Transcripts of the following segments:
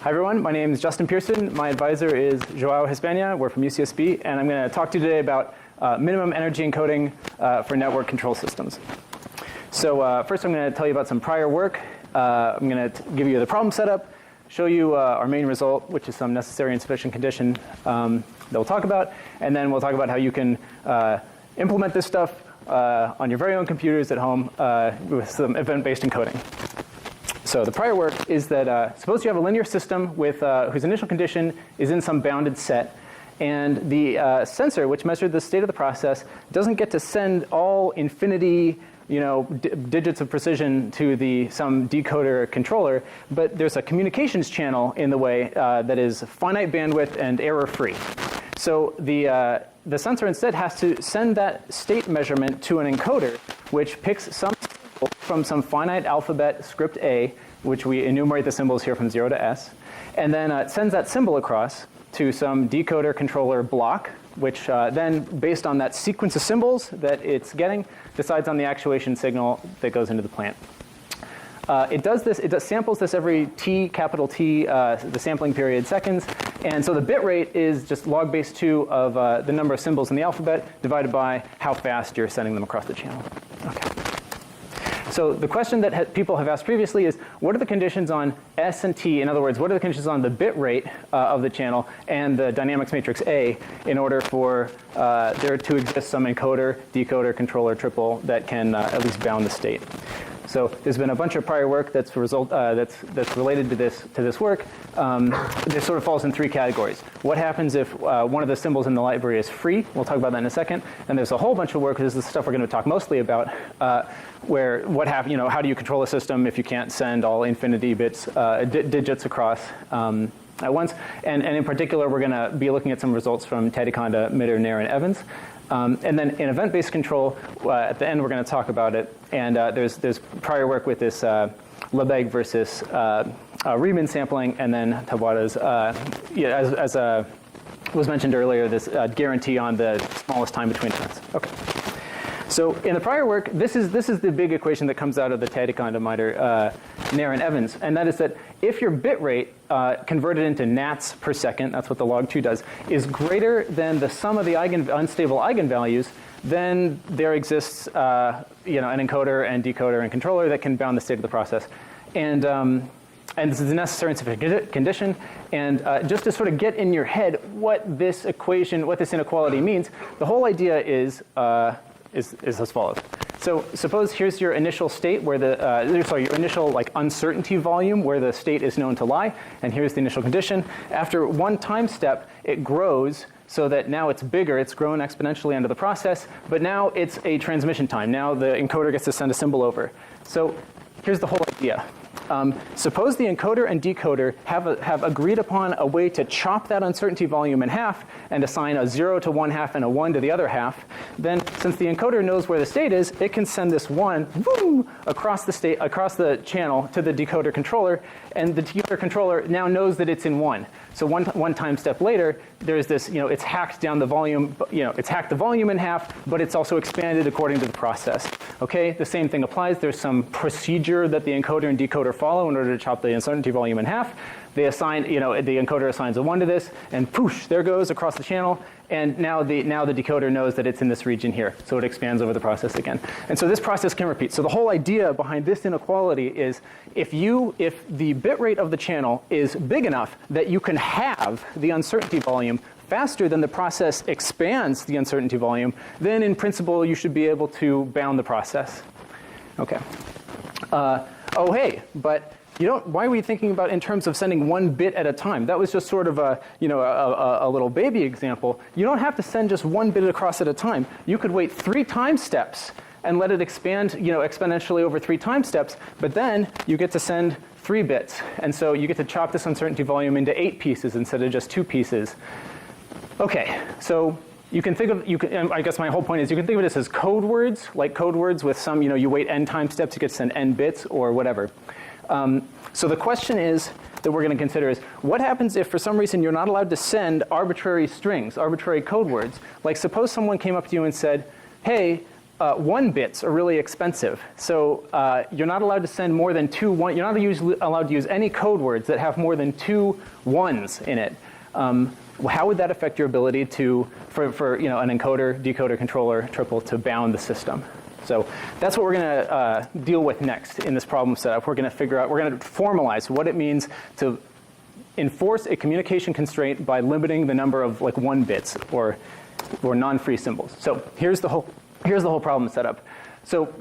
Hi everyone, my name is Justin Pearson. My advisor is Joao Hispania. We're from UCSB, and I'm going to talk to you today about minimum energy encoding for network control systems. So first I'm going to tell you about some prior work. I'm going to give you the problem setup, show you our main result, which is some necessary and sufficient condition that we'll talk about, and then we'll talk about how you can implement this stuff on your very own computers at home with some event-based encoding. So the prior work is that suppose you have a linear system with whose initial condition is in some bounded set, and the sensor, which measured the state of the process, doesn't get to send all infinity digits of precision to some decoder or controller, but there's a communications channel in the way that is finite bandwidth and error-free. So the sensor instead has to send that state measurement to an encoder, which picks some symbol from some finite alphabet script A, which we enumerate the symbols here from 0 to S, and then it sends that symbol across to some decoder controller block, which then, based on that sequence of symbols that it's getting, decides on the actuation signal that goes into the plant. It samples this every T, capital T, the sampling period seconds, and so the bit rate is just log base 2 of the number of symbols in the alphabet divided by how fast you're sending them across the channel. Okay. So the question that people have asked previously is, what are the conditions on S and T? In other words, what are the conditions on the bit rate of the channel and the dynamics matrix A in order for there to exist some encoder, decoder, controller, triple that can at least bound the state? So there's been a bunch of prior work that's related to this work. This sort of falls in 3 categories. What happens if one of the symbols in the library is free? We'll talk about that in a second. And there's a whole bunch of work. This is the stuff we're going to talk mostly about, where how do you control a system if you can't send all infinity bits, digits across at once? And in particular, we're going to be looking at some results from Tadikonda, Mitter, Nair, and Evans. And then in event-based control, at the end we're going to talk about it. And there's prior work with this Lebesgue versus Riemann sampling, and then Tabata's, as was mentioned earlier, this guarantee on the smallest time between turns. Okay. So in the prior work, this is the big equation that comes out of the Tadikonda, Mitter, Nair, and Evans, and that is that if your bit rate converted into nats per second, that's what the log2 does, is greater than the sum of the unstable eigenvalues, then there exists an encoder and decoder and controller that can bound the state of the process. And this is a necessary and sufficient condition. And just to sort of get in your head what this inequality means, the whole idea is as follows. So suppose here's your initial state where your initial uncertainty volume where the state is known to lie, and here's the initial condition. After one time step, it grows so that now it's bigger. It's grown exponentially under the process, but now it's a transmission time. Now the encoder gets to send a symbol over. So here's the whole idea. Suppose the encoder and decoder have agreed upon a way to chop that uncertainty volume in half and assign a 0 to one half and a 1 to the other half. Then, since the encoder knows where the state is, it can send this 1 boom, across the channel to the decoder controller, and the decoder controller now knows that it's in 1. So one time step later, there's this, it's hacked down the volume, it's hacked the volume in half, but it's also expanded according to the process. Okay, the same thing applies. There's some procedure that the encoder and decoder follow in order to chop the uncertainty volume in half. They assign, the encoder assigns a 1 to this, and poosh, there goes across the channel. And now the decoder knows that it's in this region here, so it expands over the process again. And so this process can repeat. So the whole idea behind this inequality is if the bit rate of the channel is big enough that you can have the uncertainty volume faster than the process expands the uncertainty volume, then in principle you should be able to bound the process. Okay. Oh hey, but why are we thinking about in terms of sending 1 bit at a time? That was just sort of a little baby example. You don't have to send just 1 bit across at a time. You could wait 3 time steps and let it expand, exponentially over 3 time steps, but then you get to send 3 bits. And so you get to chop this uncertainty volume into 8 pieces instead of just 2 pieces. Okay, so you can think of, I guess my whole point is you can think of this as code words, like code words with some, you wait n time steps, you get to send n bits or whatever. So the question that we're going to consider is, what happens if for some reason you're not allowed to send arbitrary strings, arbitrary code words? Like suppose someone came up to you and said, hey, 1 bits are really expensive. So you're not allowed to send more than 2 1. You're not allowed to use any code words that have more than 2 1s in it. How would that affect your ability to, for you know, an encoder, decoder, controller, triple to bound the system? So that's what we're going to deal with next in this problem setup. We're going to figure out, we're going to formalize what it means to enforce a communication constraint by limiting the number of like 1 bits or non-free symbols. So here's the whole problem setup. So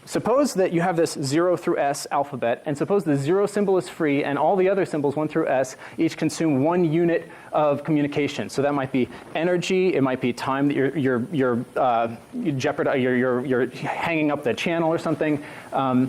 suppose that you have this 0 through S alphabet, and suppose the 0 symbol is free, and all the other symbols 1 through S each consume 1 unit of communication. So that might be energy, it might be time that you're hanging up the channel or something. So,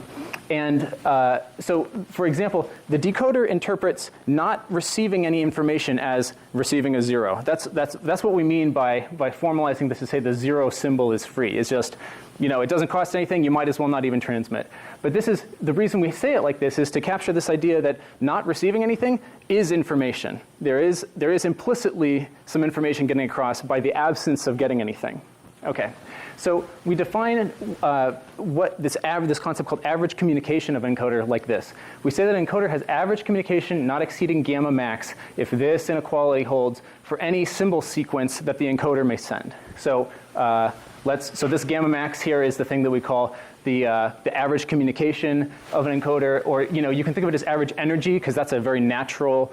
for example, the decoder interprets not receiving any information as receiving a 0. That's what we mean by formalizing this to say the 0 symbol is free. It's just, you know, it doesn't cost anything. You might as well not even transmit. But this is the reason we say it like this is to capture this idea that not receiving anything is information. There is implicitly some information getting across by the absence of getting anything. Okay. So we define what this concept called average communication of encoder like this. We say that an encoder has average communication not exceeding gamma max if this inequality holds for any symbol sequence that the encoder may send. So so this gamma max here is the thing that we call the average communication of an encoder, or you know, you can think of it as average energy because that's a very natural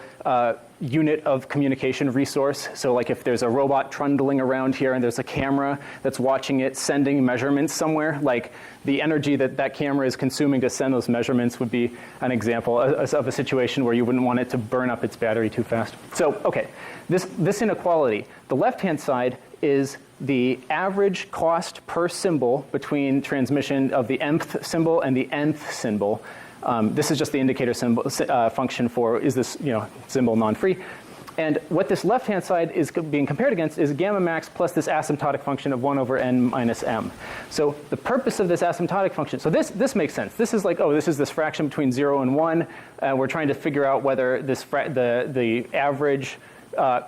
unit of communication resource. So like if there's a robot trundling around here and there's a camera that's watching it sending measurements somewhere, like the energy that camera is consuming to send those measurements would be an example of a situation where you wouldn't want it to burn up its battery too fast. So okay, this inequality, the left-hand side is the average cost per symbol between transmission of the mth symbol and the nth symbol. This is just the indicator symbol function for is this, you know, symbol non-free. And what this left-hand side is being compared against is gamma max plus this asymptotic function of 1 over n minus m. So the purpose of this asymptotic function, so this makes sense. This is like, oh, this is this fraction between 0 and 1. We're trying to figure out whether this the average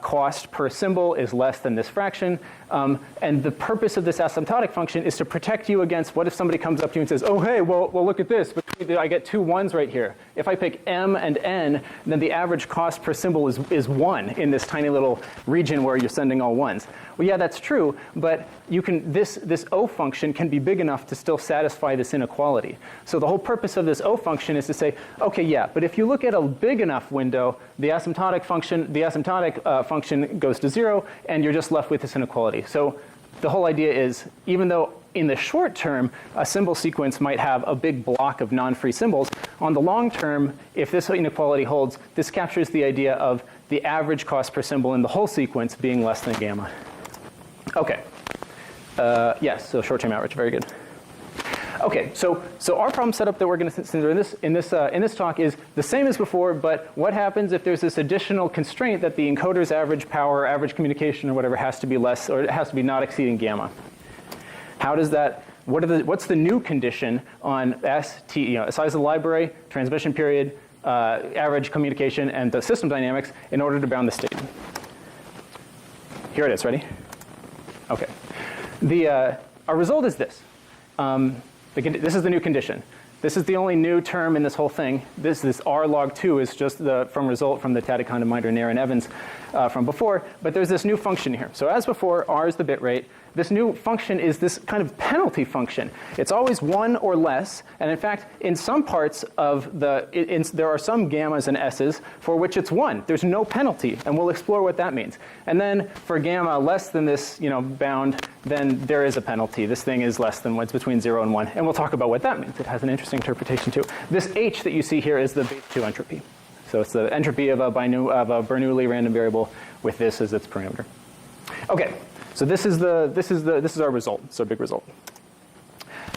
cost per symbol is less than this fraction. And the purpose of this asymptotic function is to protect you against what if somebody comes up to you and says, oh, hey, well look at this. I get 2 1s right here. If I pick m and n, then the average cost per symbol is 1 in this tiny little region where you're sending all 1s. Well, yeah, that's true, but you can, this O function can be big enough to still satisfy this inequality. So the whole purpose of this O function is to say, okay, yeah, but if you look at a big enough window, the asymptotic function goes to 0, and you're just left with this inequality. So the whole idea is, even though in the short term, a symbol sequence might have a big block of non-free symbols, on the long term, if this inequality holds, this captures the idea of the average cost per symbol in the whole sequence being less than gamma. Okay. Yes, so short-term average, very good. Okay, so our problem setup that we're going to consider in this talk is the same as before, but what happens if there's this additional constraint that the encoder's average power, average communication, or whatever has to be less, or it has to be not exceeding gamma? How does that? What's the new condition on size of the library, transmission period, average communication, and the system dynamics in order to bound the state? Here it is. Ready? Okay. Our result is this. This is the new condition. This is the only new term in this whole thing. This R log 2 is just the result from the Tadekon, Minder, Nair, and Evans from before. But there's this new function here. So as before, R is the bit rate. This new function is this kind of penalty function. It's always 1 or less. And in fact, in some parts of there are some gammas and s's for which it's 1. There's no penalty. And we'll explore what that means. And then for gamma less than this, bound, then there is a penalty. This thing is less than what's between 0 and 1. And we'll talk about what that means. It has an interesting interpretation too. This H that you see here is the base 2 entropy. So it's the entropy of a Bernoulli random variable with this as its parameter. Okay. So this is our result. So big result.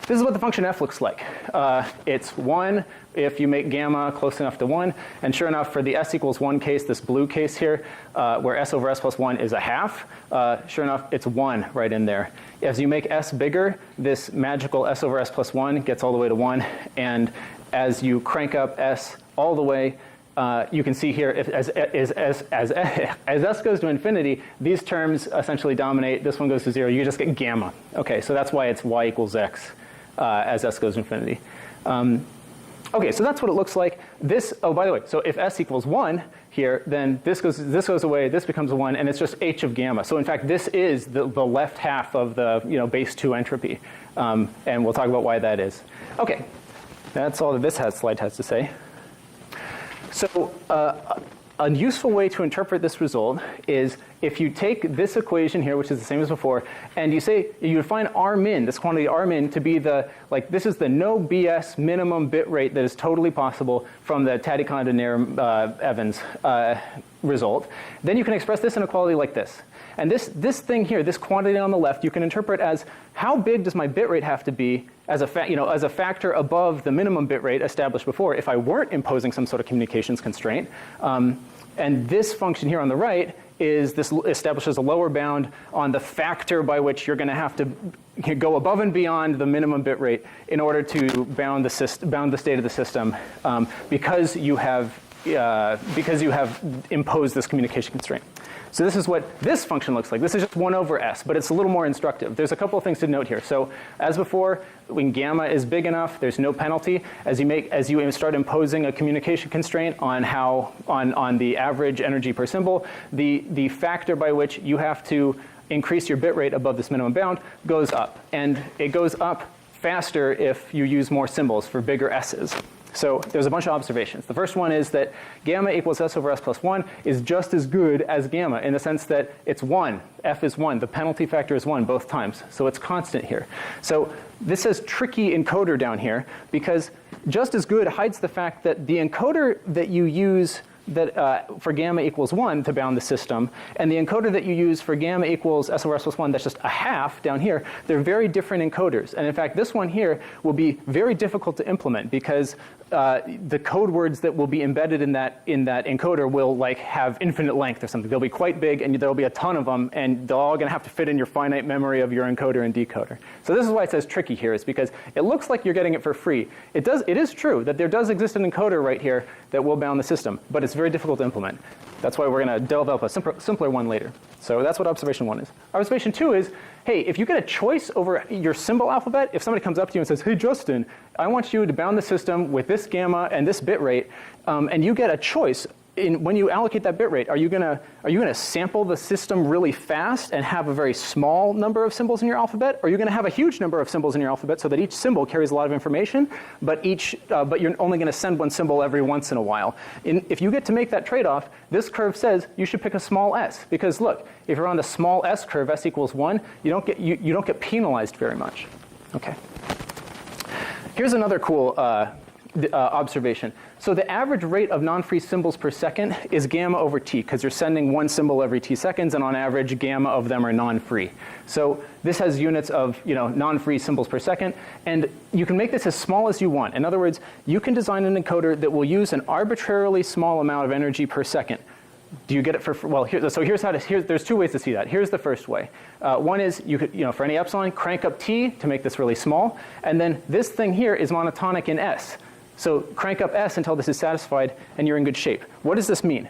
This is what the function f looks like. It's 1 if you make gamma close enough to 1. And sure enough, for the s equals 1 case, this blue case here, where s over s plus 1 is a half, sure enough, it's 1 right in there. As you make s bigger, this magical s over s plus 1 gets all the way to 1. And as you crank up s all the way, you can see here, if, as s goes to infinity, these terms essentially dominate. This one goes to 0. You just get gamma. Okay, so that's why it's y equals x as s goes to infinity. Okay, so that's what it looks like. This, oh, by the way, so if s equals 1 here, then this goes away, this becomes a 1, and it's just h of gamma. So in fact, this is the left half of the base 2 entropy. And we'll talk about why that is. Okay, that's all that this slide has to say. So a useful way to interpret this result is if you take this equation here, which is the same as before, and you say you define R min, this quantity R min, to be the, like, this is the no BS minimum bit rate that is totally possible from the Taddy-Condon-Evans result, then you can express this inequality like this. And this thing here, this quantity on the left, you can interpret as how big does my bit rate have to be as a factor above the minimum bit rate established before if I weren't imposing some sort of communications constraint. And this function here on the right is this establishes a lower bound on the factor by which you're going to have to go above and beyond the minimum bit rate in order to bound the state of the system because you have imposed this communication constraint. So this is what this function looks like. This is just 1 over s, but it's a little more instructive. There's a couple of things to note here. So as before, when gamma is big enough, there's no penalty. As you start imposing a communication constraint on on the average energy per symbol, the factor by which you have to increase your bit rate above this minimum bound goes up. And it goes up faster if you use more symbols for bigger s's. So there's a bunch of observations. The first one is that gamma equals s over s plus 1 is just as good as gamma in the sense that it's 1. F is 1. The penalty factor is 1 both times. So it's constant here. So this says tricky encoder down here because just as good hides the fact that the encoder that you use for gamma equals 1 to bound the system, and the encoder that you use for gamma equals s over s plus 1, that's just a half down here, they're very different encoders. And in fact, this one here will be very difficult to implement because the code words that will be embedded in that encoder will like have infinite length or something. They'll be quite big, and there'll be a ton of them, and they're all going to have to fit in your finite memory of your encoder and decoder. So this is why it says tricky here, is because it looks like you're getting it for free. It is true that there does exist an encoder right here that will bound the system, but it's very difficult to implement. That's why we're going to develop a simpler one later. So that's what observation 1 is. Observation 2 is, hey, if you get a choice over your symbol alphabet, if somebody comes up to you and says, hey, Justin, I want you to bound the system with this gamma and this bit rate, and you get a choice when you allocate that bit rate, are you gonna sample the system really fast and have a very small number of symbols in your alphabet? Or are you gonna have a huge number of symbols in your alphabet so that each symbol carries a lot of information, but you're only gonna send one symbol every once in a while? If you get to make that trade-off, this curve says you should pick a small s, because look, if you're on the small s curve, s equals 1, you don't get penalized very much. Okay. Here's another cool observation. So the average rate of non-free symbols per second is gamma over t, because you're sending one symbol every t seconds, and on average, gamma of them are non-free. So this has units of non-free symbols per second, and you can make this as small as you want. In other words, you can design an encoder that will use an arbitrarily small amount of energy per second. Do you get it for, well, there's two ways to see that. Here's the first way. One is you could, for any epsilon, crank up t to make this really small, and then this thing here is monotonic in s. So crank up s until this is satisfied, and you're in good shape. What does this mean?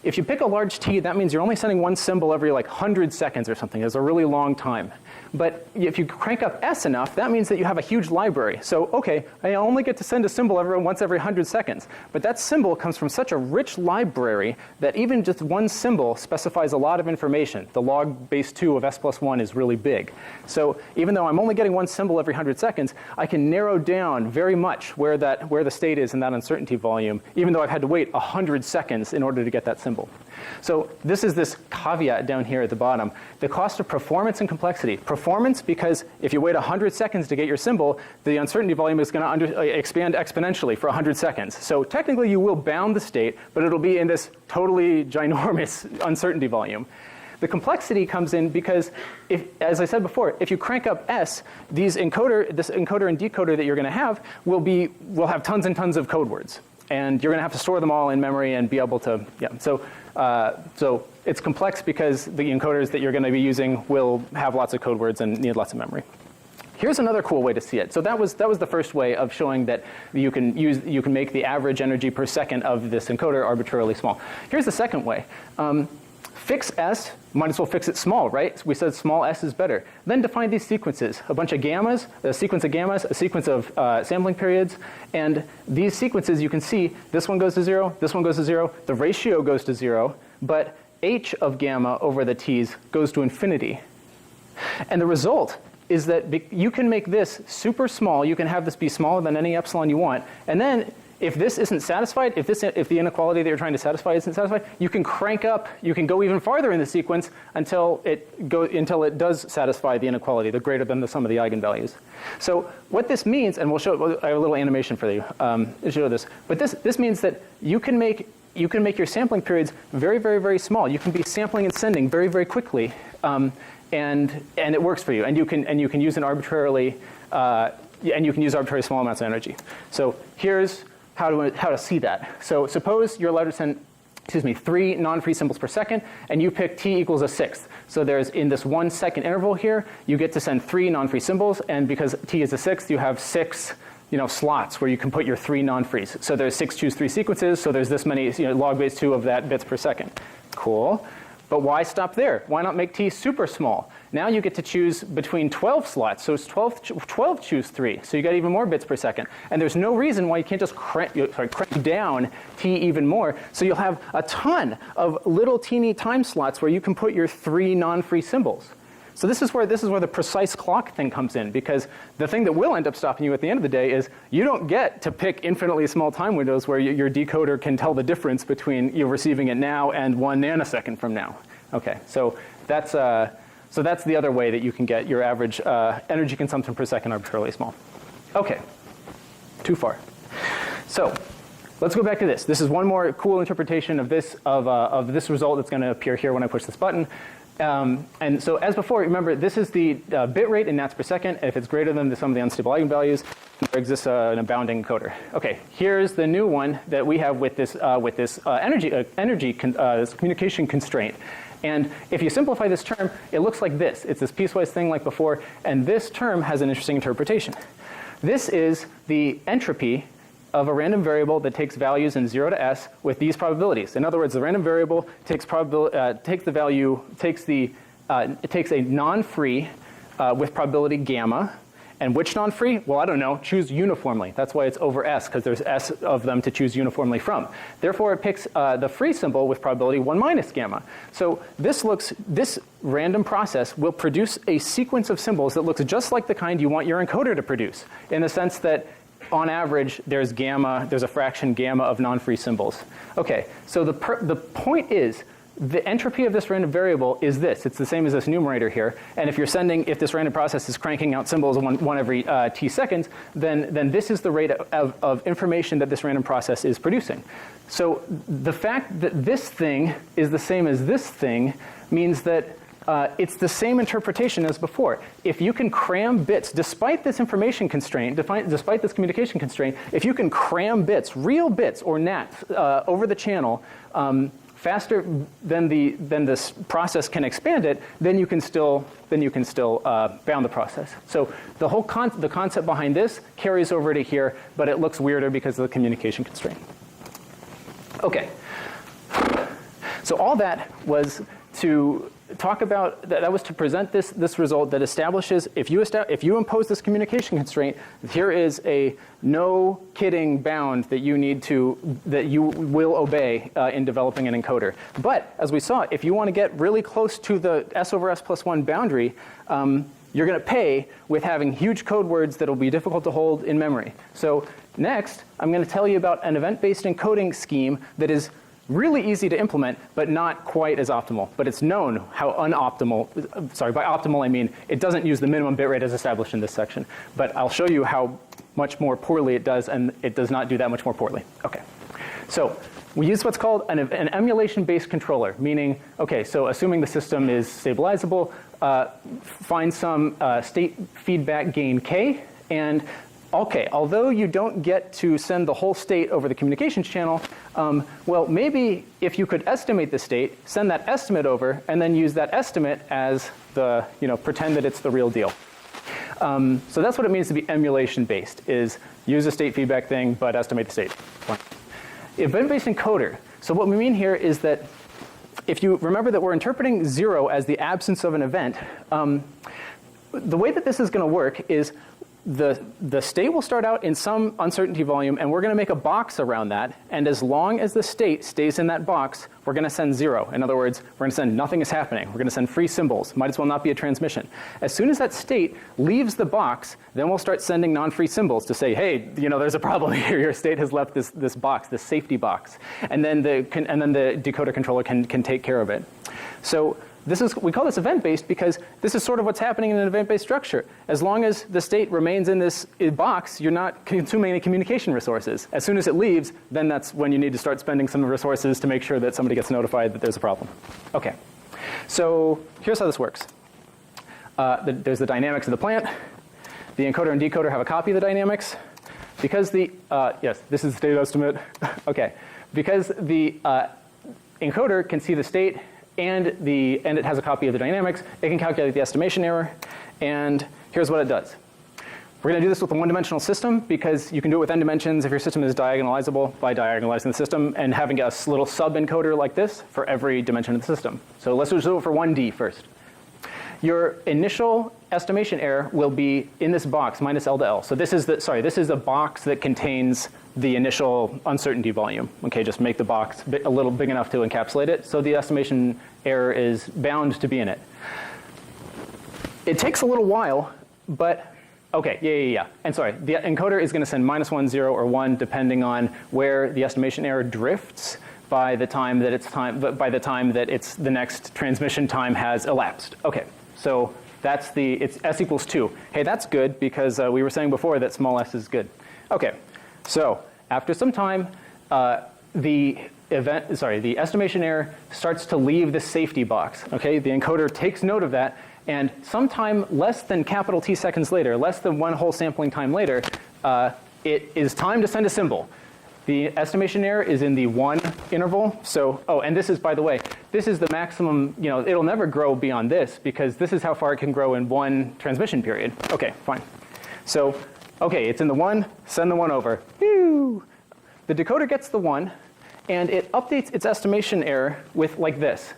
If you pick a large t, that means you're only sending one symbol every like 100 seconds or something. It's a really long time. But if you crank up s enough, that means that you have a huge library. So okay, I only get to send a symbol once every 100 seconds. But that symbol comes from such a rich library that even just one symbol specifies a lot of information. The log base 2 of s plus 1 is really big. So even though I'm only getting one symbol every 100 seconds, I can narrow down very much where the state is in that uncertainty volume, even though I've had to wait 100 seconds in order to get that symbol. So this is this caveat down here at the bottom. The cost of performance and complexity. Performance, because if you wait 100 seconds to get your symbol, the uncertainty volume is going to expand exponentially for 100 seconds. So technically you will bound the state, but it'll be in this totally ginormous uncertainty volume. The complexity comes in because, as I said before, if you crank up s, this encoder and decoder that you're going to have will have tons and tons of code words. And you're going to have to store them all in memory and be able to, So it's complex because the encoders that you're going to be using will have lots of code words and need lots of memory. here's another cool way to see it. So that was the first way of showing that you can make the average energy per second of this encoder arbitrarily small. Here's the second way. Fix S, might as well fix it small, right? We said small s is better. Then define these sequences, a bunch of gammas, a sequence of gammas, a sequence of sampling periods, and these sequences you can see, this one goes to 0, this one goes to 0, the ratio goes to 0, but h of gamma over the t's goes to infinity. And the result is that you can make this super small, you can have this be smaller than any epsilon you want, and then if this isn't satisfied, if the inequality that you're trying to satisfy isn't satisfied, you can crank up, you can go even farther in the sequence until it does satisfy the inequality, the greater than the sum of the eigenvalues. So what this means, and I have a little animation for you to show this, but this means that you can make your sampling periods very, very, very small. You can be sampling and sending very, very quickly, and it works for you. And you can use an arbitrarily arbitrarily small amounts of energy. So here's how to see that. So suppose you're allowed to send, 3 non-free symbols per second, and you pick t equals a sixth. So there's, in this 1 second interval here, you get to send 3 non-free symbols, and because t is a sixth, you have 6 slots where you can put your 3 non-frees. So there's 6 choose 3 sequences, so there's this many, log base 2 of that bits per second. Cool. But why stop there? Why not make t super small? Now you get to choose between 12 slots, so it's 12 choose 3, so you got even more bits per second. And there's no reason why you can't just crank down t even more, so you'll have a ton of little teeny time slots where you can put your 3 non-free symbols. So this is where the precise clock thing comes in, because the thing that will end up stopping you at the end of the day is you don't get to pick infinitely small time windows where your decoder can tell the difference between you receiving it now and 1 nanosecond from now. Okay, so that's the other way that you can get your average energy consumption per second arbitrarily small. Okay, too far. So let's go back to this. This is one more cool interpretation of this result that's going to appear here when I push this button. And so as before, remember, this is the bit rate in nats per second. If it's greater than the sum of the unstable eigenvalues, there exists an abounding encoder. Okay, here's the new one that we have with this communication constraint. And if you simplify this term, it looks like this. It's this piecewise thing like before, and this term has an interesting interpretation. This is the entropy of a random variable that takes values in 0 to s with these probabilities. In other words, the random variable takes a non-free with probability gamma. And which non-free? Well, I don't know. Choose uniformly. That's why it's over s, because there's s of them to choose uniformly from. Therefore, it picks the free symbol with probability 1 minus gamma. So this random process will produce a sequence of symbols that looks just like the kind you want your encoder to produce, in the sense that on average, there's a fraction gamma of non-free symbols. Okay, so the point is, the entropy of this random variable is this. It's the same as this numerator here. And if this random process is cranking out symbols one every t seconds, then this is the rate of information that this random process is producing. So the fact that this thing is the same as this thing means that it's the same interpretation as before. If you can cram bits, despite this information constraint, despite this communication constraint, if you can cram bits, real bits or nats, over the channel faster than this process can expand it, then you can still bound the process. So the whole concept behind this carries over to here, but it looks weirder because of the communication constraint. Okay. So all that was to talk about, that was to present this result that establishes, if you impose this communication constraint, here is a no kidding bound that you will obey in developing an encoder. But as we saw, if you want to get really close to the s over s plus 1 boundary, you're going to pay with having huge code words that will be difficult to hold in memory. So next, I'm going to tell you about an event-based encoding scheme that is really easy to implement, but not quite as optimal. But it's known how unoptimal, sorry, by optimal I mean it doesn't use the minimum bit rate as established in this section. But I'll show you how much more poorly it does, and it does not do that much more poorly. Okay. So we use what's called an emulation-based controller, meaning, okay, so assuming the system is stabilizable, find some state feedback gain k, and okay, although you don't get to send the whole state over the communications channel, well, maybe if you could estimate the state, send that estimate over, and then use that estimate as the, pretend that it's the real deal. So that's what it means to be emulation-based, is use a state feedback thing, but estimate the state. Event-based encoder. So what we mean here is that if you remember that we're interpreting 0 as the absence of an event, the way that this is going to work is the state will start out in some uncertainty volume, and we're going to make a box around that. And as long as the state stays in that box, we're going to send 0. In other words, we're going to send nothing is happening. We're going to send free symbols. Might as well not be a transmission. As soon as that state leaves the box, then we'll start sending non-free symbols to say, hey, there's a problem here. Your state has left this box, this safety box. And then the decoder controller can take care of it. So we call this event-based because this is sort of what's happening in an event-based structure. As long as the state remains in this box, you're not consuming any communication resources. As soon as it leaves, then that's when you need to start spending some resources to make sure that somebody gets notified that there's a problem. OK. So here's how this works. There's the dynamics of the plant. The encoder and decoder have a copy of the dynamics. Because yes, this is the state estimate. OK. Because the encoder can see the state and it has a copy of the dynamics, it can calculate the estimation error. And here's what it does. We're going to do this with a one-dimensional system because you can do it with n dimensions if your system is diagonalizable by diagonalizing the system and having a little sub-encoder like this for every dimension of the system. So let's just do it for 1D first. Your initial estimation error will be in this box, minus L to L. So this is a box that contains the initial uncertainty volume. Okay, just make the box a little big enough to encapsulate it. So the estimation error is bound to be in it. It takes a little while, but okay, yeah. And sorry, the encoder is going to send -1, 0, or 1 depending on where the estimation error drifts by the time that the next transmission time has elapsed. Okay, so it's s equals 2. Hey, that's good because we were saying before that small s is good. Okay, so after some time, the estimation error starts to leave the safety box. Okay, the encoder takes note of that, and sometime less than capital T seconds later, less than one whole sampling time later, it is time to send a symbol. The estimation error is in the 1 interval. So, and this is, by the way, this is the maximum, it'll never grow beyond this because this is how far it can grow in one transmission period. Okay, fine. So, okay, it's in the 1, send the 1 over. Whew. The decoder gets the 1, and it updates its estimation error with like this.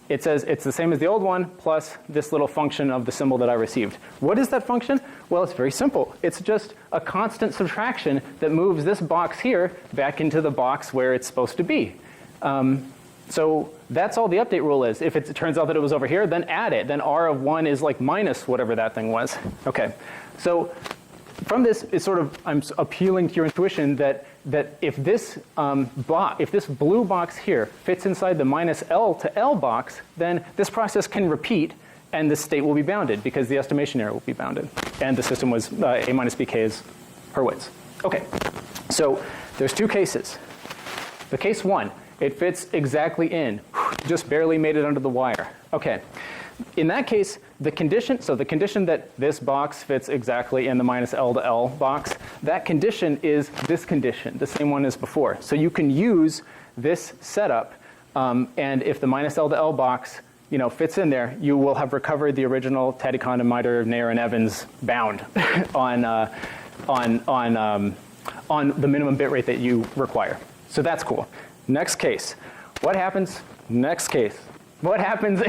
It says it's the same as the old one plus this little function of the symbol that I received. What is that function? Well, it's very simple. It's just a constant subtraction that moves this box here back into the box where it's supposed to be. So that's all the update rule is. If it turns out that it was over here, then add it. Then R of 1 is like minus whatever that thing was. Okay. So from this, it's sort of, I'm appealing to your intuition that if this blue box here fits inside the minus L to L box, then this process can repeat and the state will be bounded because the estimation error will be bounded. And the system was A minus BK is Hurwitz. Okay, so there's two cases. The case 1, it fits exactly in, just barely made it under the wire. Okay. In that case, the condition that this box fits exactly in the minus L to L box, that condition is this condition, the same one as before. So you can use this setup, and if the minus L to L box fits in there, you will have recovered the original Teddy Condamiter, Nair, and Evans bound on the minimum bit rate that you require. So that's cool. Next case. What happens? Next case. What happens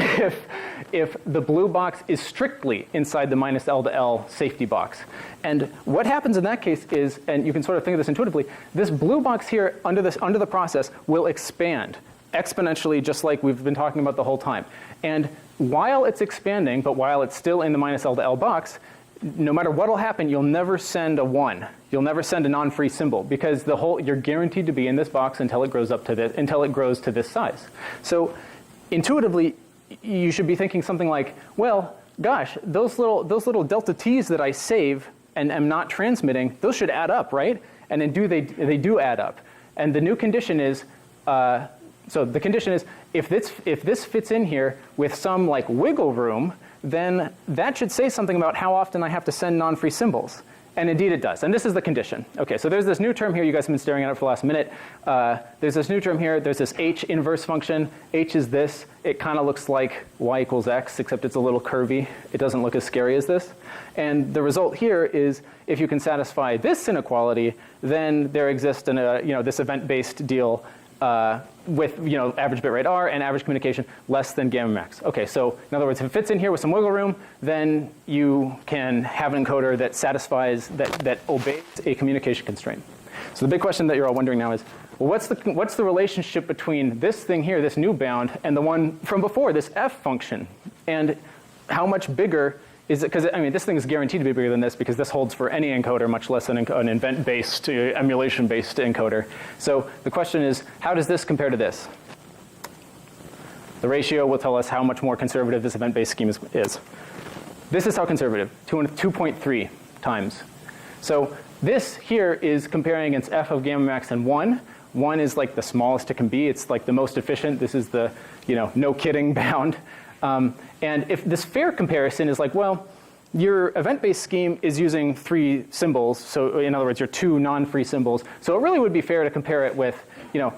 if the blue box is strictly inside the minus L to L safety box? And what happens in that case is, and you can sort of think of this intuitively, this blue box here under the process will expand exponentially, just like we've been talking about the whole time. And while it's expanding, but while it's still in the minus L to L box, no matter what will happen, you'll never send a 1. You'll never send a non-free symbol because you're guaranteed to be in this box until it grows to this size. So intuitively, you should be thinking something like, well, gosh, those little delta t's that I save and am not transmitting, those should add up, right? And then they do add up. And the new condition is, so the condition is, if this fits in here with some like wiggle room, then that should say something about how often I have to send non-free symbols. And indeed it does. And this is the condition. OK, so there's this new term here. You guys have been staring at it for the last minute. There's this new term here. There's this h inverse function. H is this. It kind of looks like y equals x, except it's a little curvy. It doesn't look as scary as this. And the result here is if you can satisfy this inequality, then there exists this event-based deal with average bit rate R and average communication less than gamma max. OK, so in other words, if it fits in here with some wiggle room, then you can have an encoder that satisfies, that obeys a communication constraint. So the big question that you're all wondering now is, well, what's the relationship between this thing here, this new bound, and the one from before, this f function? And how much bigger is it? Because I mean, this thing is guaranteed to be bigger than this because this holds for any encoder, much less an event-based, emulation-based encoder. So the question is, how does this compare to this? The ratio will tell us how much more conservative this event-based scheme is. This is how conservative, 2.3 times. So this here is comparing against f of gamma max and 1. 1 is like the smallest it can be. It's like the most efficient. This is the no kidding bound. And if this fair comparison is like, well, your event-based scheme is using 3 symbols. So in other words, your 2 non-free symbols. So it really would be fair to compare it with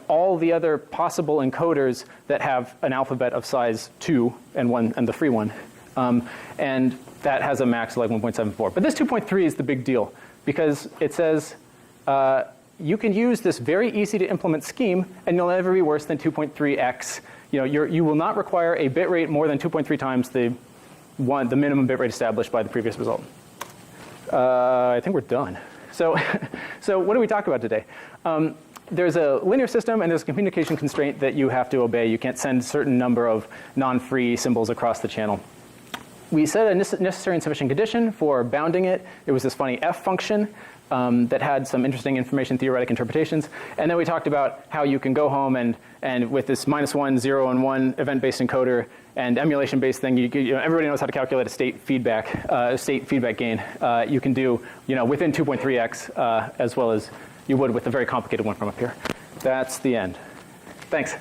all the other possible encoders that have an alphabet of size 2 and the free one. And that has a max of like 1.74. But this 2.3 is the big deal because it says you can use this very easy to implement scheme and you'll never be worse than 2.3x. You will not require a bit rate more than 2.3 times the minimum bit rate established by the previous result. I think we're done. So what do we talk about today? There's a linear system and there's a communication constraint that you have to obey. You can't send a certain number of non-free symbols across the channel. We set a necessary and sufficient condition for bounding it. It was this funny f function that had some interesting information theoretic interpretations. And then we talked about how you can go home and with this -1, 0, and 1 event-based encoder and emulation-based thing, everybody knows how to calculate a state feedback gain. You can do within 2.3x as well as you would with a very complicated one from up here. That's the end. Thanks.